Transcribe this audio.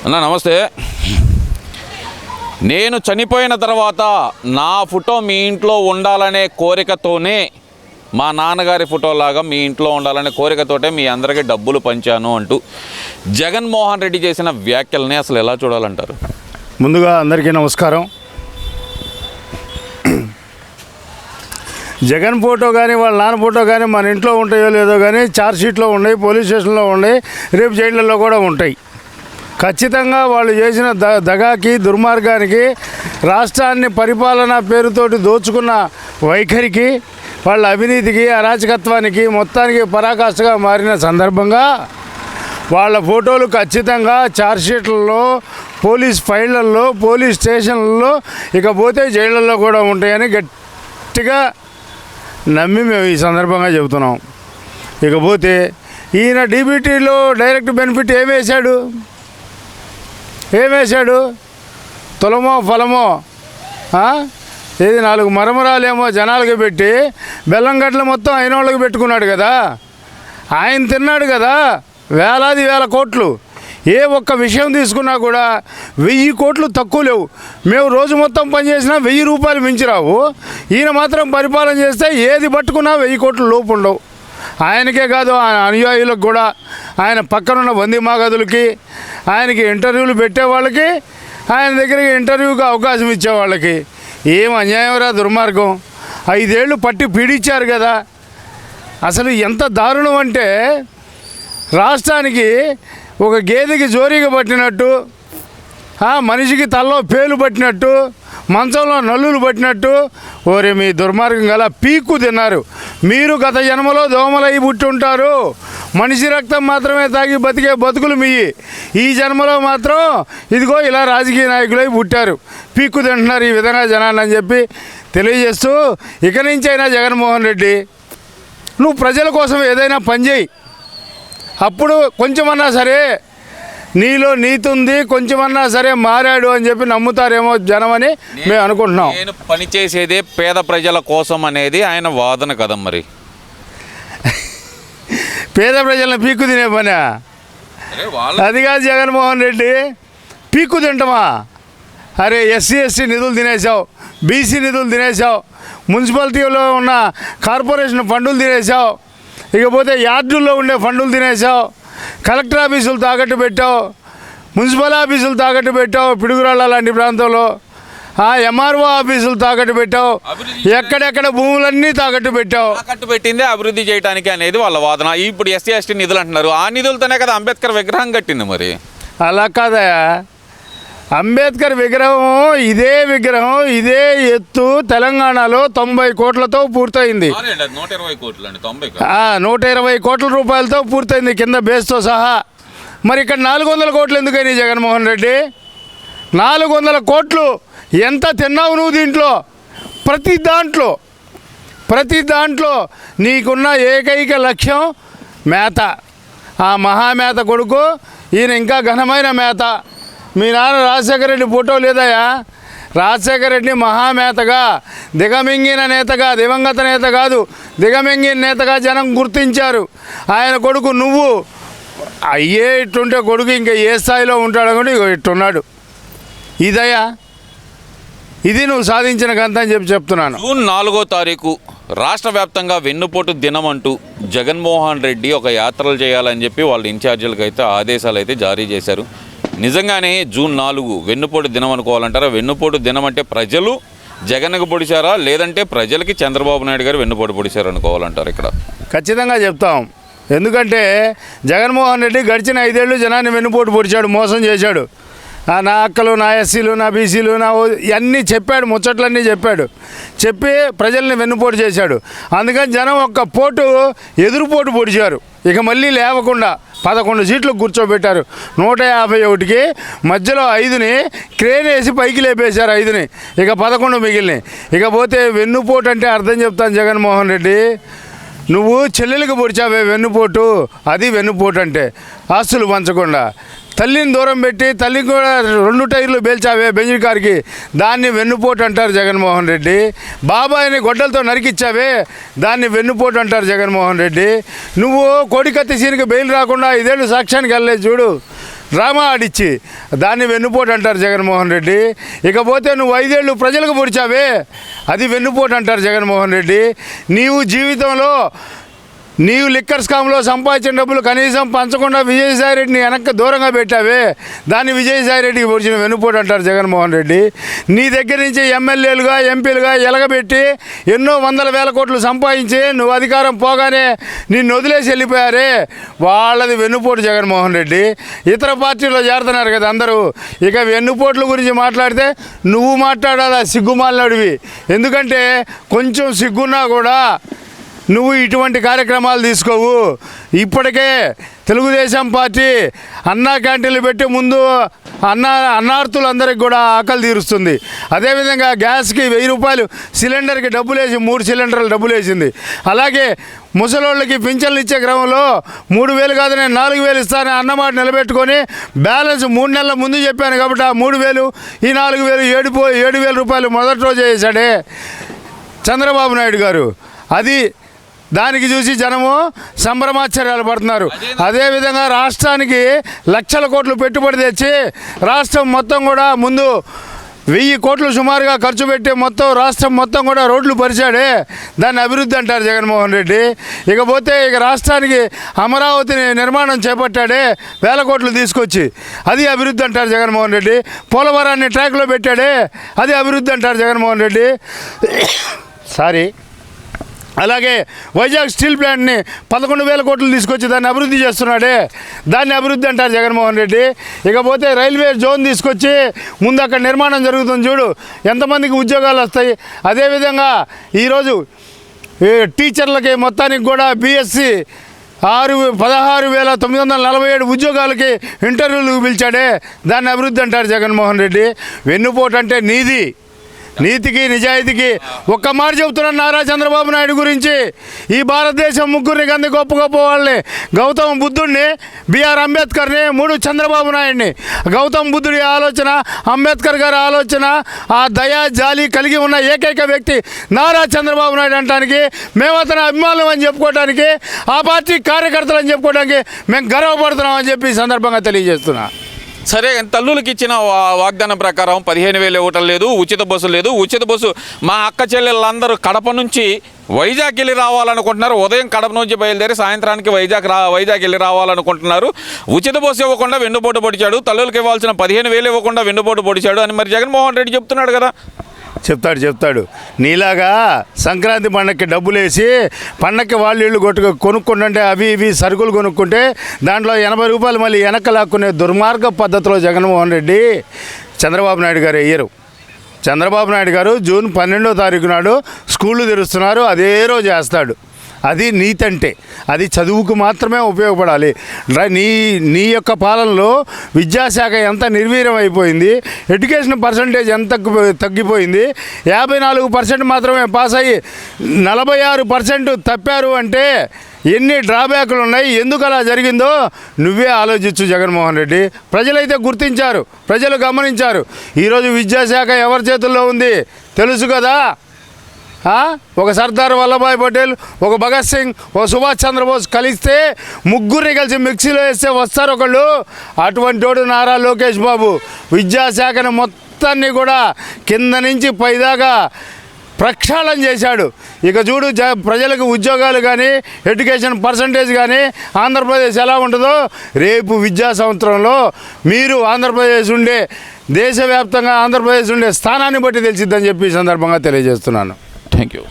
అన్న నమస్తే. నేను చనిపోయిన తర్వాత నా ఫోటో మీ ఇంట్లో ఉండాలనే కోరికతోనే, మా నాన్నగారి ఫోటోలాగా మీ ఇంట్లో ఉండాలనే కోరికతోటే మీ అందరికీ డబ్బులు పంచాను అంటూ జగన్మోహన్ రెడ్డి చేసిన వ్యాఖ్యల్ని అసలు ఎలా చూడాలంటారు? ముందుగా అందరికీ నమస్కారం. జగన్ ఫోటో కానీ వాళ్ళ నాన్న ఫోటో కానీ మన ఇంట్లో ఉంటాయో లేదో కానీ ఛార్జ్షీట్లో ఉన్నాయి, పోలీస్ స్టేషన్లో ఉన్నాయి, రేపు జైళ్ళల్లో కూడా ఉంటాయి. ఖచ్చితంగా వాళ్ళు చేసిన దగాకి, దుర్మార్గానికి, రాష్ట్రాన్ని పరిపాలన పేరుతోటి దోచుకున్న వైఖరికి, వాళ్ళ అవినీతికి, అరాచకత్వానికి మొత్తానికి పరాకాష్ఠగా మారిన సందర్భంగా వాళ్ళ ఫోటోలు ఖచ్చితంగా ఛార్జ్షీట్లలో, పోలీస్ ఫైళ్ళల్లో, పోలీస్ స్టేషన్లలో, ఇకపోతే జైళ్ళల్లో కూడా ఉంటాయని గట్టిగా నమ్మి మేము ఈ సందర్భంగా చెబుతున్నాం. ఇకపోతే ఈయన డీబీటీలో డైరెక్ట్ బెనిఫిట్ ఏమేశాడు? తులమో ఫలమో ఏది 4 మరమరాలేమో జనాలకి పెట్టి బెల్లం గడ్డలు మొత్తం అయిన వాళ్ళకి పెట్టుకున్నాడు కదా. ఆయన తిన్నాడు కదా వేలాది వేల కోట్లు. ఏ ఒక్క విషయం తీసుకున్నా కూడా 1000 కోట్లు తక్కువ లేవు. మేము రోజు మొత్తం పనిచేసినా 1000 రూపాయలు మించి రావు. ఈయన మాత్రం పరిపాలన చేస్తే ఏది పట్టుకున్నా 1000 కోట్లు లోపు ఉండవు. ఆయనకే కాదు, ఆయన అనుయాయులకు కూడా, ఆయన పక్కనున్న బందీ మాగదులకి, ఆయనకి ఇంటర్వ్యూలు పెట్టేవాళ్ళకి, ఆయన దగ్గరికి ఇంటర్వ్యూకి అవకాశం ఇచ్చేవాళ్ళకి ఏం అన్యాయంరా, దుర్మార్గం. 5 ఏళ్ళు పట్టి పీడించారు కదా. అసలు ఎంత దారుణం అంటే, రాష్ట్రానికి ఒక గేదెకి జోరీగా పట్టినట్టు, మనిషికి తలలో పేలు పట్టినట్టు, మంచంలో నల్లులు పట్టినట్టు ఓరే మీ దుర్మార్గం గల పీక్కు తిన్నారు. మీరు గత జన్మలో దోమలై పుట్టి ఉంటారు. మనిషి రక్తం మాత్రమే తాగి బతికే బతుకులు మీయి. ఈ జన్మలో మాత్రం ఇదిగో ఇలా రాజకీయ నాయకులై పుట్టారు, పీక్కు తింటున్నారు ఈ విధంగా జనాన్ని అని చెప్పి తెలియజేస్తూ, ఇక నుంచైనా జగన్మోహన్ రెడ్డి నువ్వు ప్రజల కోసం ఏదైనా పని చేయి. అప్పుడు కొంచెమన్నా సరే నీలో నీతి ఉంది, కొంచెమన్నా సరే మారాడు అని చెప్పి నమ్ముతారేమో జనం అని మేము అనుకుంటున్నాం. నేను పనిచేసేదే పేద ప్రజల కోసం అనేది ఆయన వాదన కదా. మరి పేద ప్రజలను పీక్కు తినే పని అది కాదు జగన్మోహన్ రెడ్డి. పీక్కు తింటామా? అరే ఎస్సీ ఎస్టీ నిధులు తినేసావు, బీసీ నిధులు తినేసావు, మున్సిపాలిటీలో ఉన్న కార్పొరేషన్ ఫండులు తినేసావు, ఇకపోతే యార్డుల్లో ఉండే ఫండులు తినేసావు, కలెక్టర్ ఆఫీసులు తాకట్టు పెట్టావు, మున్సిపల్ ఆఫీసులు తాకట్టు పెట్టావు, పిడుగురాళ్ళ లాంటి ప్రాంతంలో ఎంఆర్ఓ ఆఫీసులు తాకట్టు పెట్టావు, ఎక్కడెక్కడ భూములన్నీ తాకట్టు పెట్టావు. తాకట్టు పెట్టిందే అభివృద్ధి చేయడానికి అనేది వాళ్ళ వాదన. ఇప్పుడు ఎస్సీ ఎస్టీ నిధులు అంటున్నారు, ఆ నిధులతోనే కదా అంబేద్కర్ విగ్రహం కట్టింది. మరి అలా కాదయా, అంబేద్కర్ విగ్రహం ఇదే విగ్రహం ఇదే ఎత్తు తెలంగాణలో 90 కోట్లతో పూర్తయింది. 120 కోట్ల రూపాయలతో పూర్తయింది కింద బేస్తో సహా. మరి ఇక్కడ 400 కోట్లు ఎందుకని జగన్మోహన్ రెడ్డి? 400 కోట్లు ఎంత తిన్నావు నువ్వు దీంట్లో? ప్రతి దాంట్లో నీకున్న ఏకైక లక్ష్యం మేత. ఆ మహామేత కొడుకు ఈయన ఇంకా ఘనమైన మేత. మీ నాన్న రాజశేఖర రెడ్డి ఫోటో లేదయా? రాజశేఖర రెడ్డిని మహామేతగా, దిగమింగిన నేతగా, దివంగత నేత కాదు దిగమింగిన నేతగా జనం గుర్తించారు. ఆయన కొడుకు నువ్వు. అయ్యే ఇట్టుంటే కొడుకు ఇంకా ఏ స్థాయిలో ఉంటాడు కూడా ఇట్టున్నాడు. ఇదయ్యా, ఇది నువ్వు సాధించిన గంత అని చెప్తున్నాను. జూన్ 4వ తారీఖు రాష్ట్ర వ్యాప్తంగా వెన్నుపోటు దినం అంటూ జగన్మోహన్ రెడ్డి ఒక యాత్రలు చేయాలని చెప్పి వాళ్ళ ఇన్ఛార్జీలకు అయితే ఆదేశాలు అయితే జారీ చేశారు. నిజంగానే జూన్ 4 వెన్నుపోటు దినం అనుకోవాలంటారా? వెన్నుపోటు దినం అంటే ప్రజలు జగన్కు పొడిచారా, లేదంటే ప్రజలకి చంద్రబాబు నాయుడు గారు వెన్నుపోటు పొడిచారు అనుకోవాలంటారు? ఇక్కడ ఖచ్చితంగా చెప్తాం. ఎందుకంటే జగన్మోహన్ రెడ్డి గడిచిన 5 ఏళ్ళు జనాన్ని వెన్నుపోటు పొడిచాడు, మోసం చేశాడు. నా అక్కలు, నా ఎస్సీలు, నా బీసీలు, నా ఇవన్నీ చెప్పాడు, ముచ్చట్లన్నీ చెప్పి ప్రజల్ని వెన్నుపోటు చేశాడు. అందుకని జనం ఒక్క పోటు ఎదురుపోటు పొడిచారు. ఇక మళ్ళీ లేవకుండా 11 సీట్లు కూర్చోబెట్టారు. 151కి మధ్యలో 5ని క్రేన్ వేసి పైకి లేపేశారు. 5ని ఇక 11 మిగిలినాయి. ఇకపోతే వెన్నుపోటు అంటే అర్థం చెప్తాను జగన్మోహన్ రెడ్డి. నువ్వు చెల్లెలకు పొడిచావే వెన్నుపోటు, అది వెన్నుపోటు అంటే. ఆస్తులు పంచకుండా తల్లిని దూరం పెట్టి తల్లికి కూడా 2 టైర్లు పేల్చావే బెంజి కార్కి, దాన్ని వెన్నుపోటు అంటారు జగన్మోహన్ రెడ్డి. బాబాయిని గొడ్డలతో నరికిచ్చావే, దాన్ని వెన్నుపోటు అంటారు జగన్మోహన్ రెడ్డి. నువ్వు కోడికత్తి సీనికి బెయిల్ రాకుండా 5 ఏళ్ళు సాక్ష్యానికి వెళ్ళలేదు చూడు, డ్రామా ఆడిచ్చి దాన్ని వెన్నుపోటు అంటారు జగన్మోహన్ రెడ్డి. ఇకపోతే నువ్వు 5 ఏళ్ళు ప్రజలకు పొడిచావే, అది వెన్నుపోటు అంటారు జగన్మోహన్ రెడ్డి. నీవు జీవితంలో నీవు లిక్కర్ స్కామ్లో సంపాదించిన డబ్బులు కనీసం పంచకుండా విజయసాయిరెడ్డిని వెనక్కి దూరంగా పెట్టావే, దాన్ని విజయసాయిరెడ్డికి పొడిచిన వెన్నుపోటు అంటారు జగన్మోహన్ రెడ్డి. నీ దగ్గర నుంచి ఎమ్మెల్యేలుగా ఎంపీలుగా ఎలగబెట్టి ఎన్నో వందల వేల కోట్లు సంపాదించి నువ్వు అధికారం పోగానే నిన్ను వదిలేసి వెళ్ళిపోయారే, వాళ్ళది వెన్నుపోటు జగన్మోహన్ రెడ్డి. ఇతర పార్టీలో చేరుతున్నారు కదా అందరూ. ఇక వెన్నుపోట్ల గురించి మాట్లాడితే నువ్వు మాట్లాడాలా సిగ్గుమాలినడివి. ఎందుకంటే కొంచెం సిగ్గున్నా కూడా నువ్వు ఇటువంటి కార్యక్రమాలు తీసుకోవు. ఇప్పటికే తెలుగుదేశం పార్టీ అన్నా క్యాంటీన్లు పెట్టి ముందు అన్నార్థులందరికీ కూడా ఆకలి తీరుస్తుంది. అదేవిధంగా గ్యాస్కి 1000 రూపాయలు సిలిండర్కి డబ్బులు వేసి 3 సిలిండర్లు డబ్బులు వేసింది. అలాగే ముసలోళ్ళకి పింఛన్లు ఇచ్చే క్రమంలో 3000 కాదు నేను 4000 ఇస్తానని అన్నమాట నిలబెట్టుకొని బ్యాలెన్స్ 3 నెలల ముందు చెప్పాను కాబట్టి ఆ 3000 ఈ 4000 7,000 రూపాయలు మొదటి రోజు వేసాడే చంద్రబాబు నాయుడు గారు. అది దానికి చూసి జనము సంభ్రమాశ్చర్యాలు పడుతున్నారు. అదేవిధంగా రాష్ట్రానికి లక్షల కోట్లు పెట్టుబడి తెచ్చి రాష్ట్రం మొత్తం కూడా ముందు 1000 కోట్లు సుమారుగా ఖర్చు పెట్టి మొత్తం రాష్ట్రం మొత్తం కూడా రోడ్లు పరిచాడే, దాన్ని అభివృద్ధి అంటారు జగన్మోహన్ రెడ్డి. ఇకపోతే ఇక రాష్ట్రానికి అమరావతిని నిర్మాణం చేపట్టాడే 1000 కోట్లు తీసుకొచ్చి, అది అభివృద్ధి అంటారు జగన్మోహన్ రెడ్డి. పోలవరాన్ని ట్రాక్లో పెట్టాడే, అది అభివృద్ధి అంటారు జగన్మోహన్ రెడ్డి. అలాగే వైజాగ్ స్టీల్ ప్లాంట్ని 11,000 కోట్లు తీసుకొచ్చి దాన్ని అభివృద్ధి చేస్తున్నాడే, దాన్ని అభివృద్ధి అంటారు జగన్మోహన్ రెడ్డి. ఇకపోతే రైల్వే జోన్ తీసుకొచ్చి ముందు అక్కడ నిర్మాణం జరుగుతుంది చూడు, ఎంతమందికి ఉద్యోగాలు వస్తాయి. అదేవిధంగా ఈరోజు టీచర్లకి మొత్తానికి కూడా బీఎస్సీ 16,947 ఉద్యోగాలకి ఇంటర్వ్యూలకు పిలిచాడే, దాన్ని అభివృద్ధి అంటారు జగన్మోహన్ రెడ్డి. వెన్నుపోటు అంటే నీతికి నిజాయితీకి ఒక్క మాట చెబుతున్నాను నారా చంద్రబాబు నాయుడు గురించి. ఈ భారతదేశం ముగ్గురిని కంది గొప్ప వాళ్ళని, గౌతమ బుద్ధుడిని, బిఆర్ అంబేద్కర్ని, 3 చంద్రబాబు నాయుడిని. గౌతమ బుద్ధుడి ఆలోచన, అంబేద్కర్ గారి ఆలోచన, ఆ దయా జాలి కలిగి ఉన్న ఏకైక వ్యక్తి నారా చంద్రబాబు నాయుడు అనడానికి, మేము అతని అభిమానులు అని చెప్పుకోవడానికి, ఆ పార్టీ కార్యకర్తలు అని చెప్పుకోవడానికి మేము గర్వపడుతున్నాం అని చెప్పి ఈ సందర్భంగా తెలియజేస్తున్నా. సరే, తల్లులకి ఇచ్చిన వాగ్దానం ప్రకారం 15,000 ఇవ్వటం లేదు, ఉచిత బస్సు లేదు. ఉచిత బస్సు మా అక్క చెల్లెళ్ళందరూ కడప నుంచి వైజాగ్ వెళ్ళి రావాలనుకుంటున్నారు. ఉదయం కడప నుంచి బయలుదేరి సాయంత్రానికి వైజాగ్ వెళ్ళి రావాలనుకుంటున్నారు. ఉచిత బస్సు ఇవ్వకుండా వెన్నుపోటు పొడిచాడు, తల్లులకు ఇవ్వాల్సిన 15,000 ఇవ్వకుండా వెన్నుపోటు పొడిచాడు అని మరి జగన్మోహన్ రెడ్డి చెప్తున్నాడు కదా. చెప్తాడు నీలాగా సంక్రాంతి పండగకి డబ్బులు వేసి పండగకి వాళ్ళు ఇళ్ళు కొనుక్కుంటుంటే అవి ఇవి సరుకులు కొనుక్కుంటే దాంట్లో 80 రూపాయలు మళ్ళీ వెనక్కి లాక్కునే దుర్మార్గ పద్ధతిలో జగన్మోహన్ రెడ్డి చంద్రబాబు నాయుడు గారు వేయరు. చంద్రబాబు నాయుడు గారు జూన్ 12వ తారీఖు నాడు స్కూళ్ళు తెరుస్తున్నారు, అదే రోజు వేస్తాడు. అది నీతి అంటే అది చదువుకు మాత్రమే ఉపయోగపడాలి. నీ యొక్క పాలనలో విద్యాశాఖ ఎంత నిర్వీర్యం అయిపోయింది, ఎడ్యుకేషన్ పర్సంటేజ్ ఎంత తగ్గిపోయింది. 54% మాత్రమే పాస్ అయ్యి 46% తప్పారు అంటే ఎన్ని డ్రాబ్యాక్లు ఉన్నాయి, ఎందుకు అలా జరిగిందో నువ్వే ఆలోచించు జగన్మోహన్ రెడ్డి. ప్రజలైతే గుర్తించారు, ప్రజలు గమనించారు. ఈరోజు విద్యాశాఖ ఎవరి చేతుల్లో ఉంది తెలుసు కదా. ఒక సర్దార్ వల్లభాయ్ పటేల్, ఒక భగత్ సింగ్, ఒక సుభాష్ చంద్రబోస్ కలిస్తే ముగ్గురిని కలిసి మిక్సీలో వేస్తే వస్తారు ఒకళ్ళు. అటువంటి వాడు నారా లోకేష్ బాబు విద్యాశాఖను మొత్తాన్ని కూడా కింద నుంచి పైదాకా ప్రక్షాళన చేశాడు. ఇక చూడు ప్రజలకు ఉద్యోగాలు కానీ ఎడ్యుకేషన్ పర్సంటేజ్ కానీ ఆంధ్రప్రదేశ్ ఎలా ఉంటుందో రేపు విద్యా సంవత్సరంలో మీరు ఆంధ్రప్రదేశ్ ఉండే దేశవ్యాప్తంగా ఆంధ్రప్రదేశ్ ఉండే స్థానాన్ని బట్టి తెలిసిద్దని చెప్పి ఈ సందర్భంగా తెలియజేస్తున్నాను. Thank you.